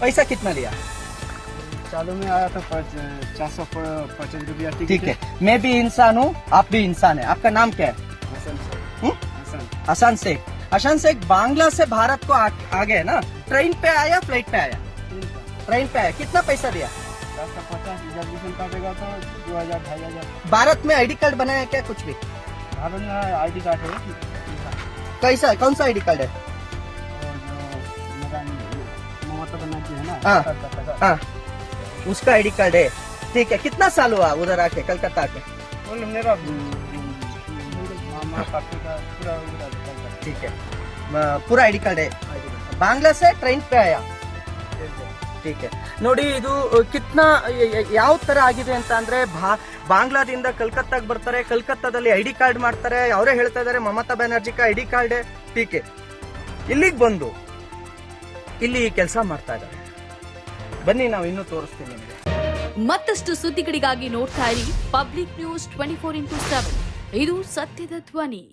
पैसा कितना लिया? चालू में आया था 450 रुपया ठीक है, मैं भी इंसान हूँ, आप भी इंसान है। आपका नाम क्या है? हसन शेख। हसन शेख बांग्ला से भारत को आ गए ना, ट्रेन पे आया फ्लाइट पे आया? ट्रेन पे आया। कितना पैसा दिया? 450 रिजर्वेशन काटेगा तो 2000 2500। भारत में आईडी कार्ड बनाया क्या? कुछ भी? भारत में ID कार्ड है कैसा, कौन सा आईडी कार्ड है? ममता बनर्जी है ना, हाँ हाँ, उसका आईडी कार्ड है। ठीक है, कितना साल हुआ उधर आके, कलकत्ता आके? मेरा मामा काकी का पूरा ठीक है, पूरा ಐಡಿ ಕಾರ್ಡ್ है। ಬಾಂಗ್ಲಾ से ಟ್ರೈನ್ पे आया। ठीक है, ನೋಡಿ ಇದು ಕಿತ್ನಾ ಯಾವ ತರ ಆಗಿದೆ ಅಂತ ಅಂದ್ರೆ ಬಾಂಗ್ಲಾದಿಂದ ಕಲ್ಕತ್ತಾಗ ಬರ್ತಾರೆ, ಕಲ್ಕತ್ತಾದಲ್ಲಿ ಐಡಿ ಕಾರ್ಡ್ ಮಾಡ್ತಾರೆ, ಅವರೇ ಹೇಳ್ತಾ ಇದಾರೆ ಮಮತಾ ಬ್ಯಾನರ್ಜಿ का ಐಡಿ ಕಾರ್ಡ್ है। ठीक है, ಇಲ್ಲಿಗೆ ಬಂದು ಇಲ್ಲಿ ಕೆಲಸ ಮಾಡ್ತಾ ಇದ್ದಾರೆ। ಬನ್ನಿ ನಾವು ಇನ್ನೂ ತೋರಿಸ್ತೀನಿ ನಿಮಗೆ। ಮತ್ತಷ್ಟು ಸುದ್ದಿಗಳಿಗಾಗಿ ನೋಡ್ತಾ ಇರಿ ಪಬ್ಲಿಕ್ ನ್ಯೂಸ್ 24x7, ಇದು ಸತ್ಯದ ಧ್ವನಿ।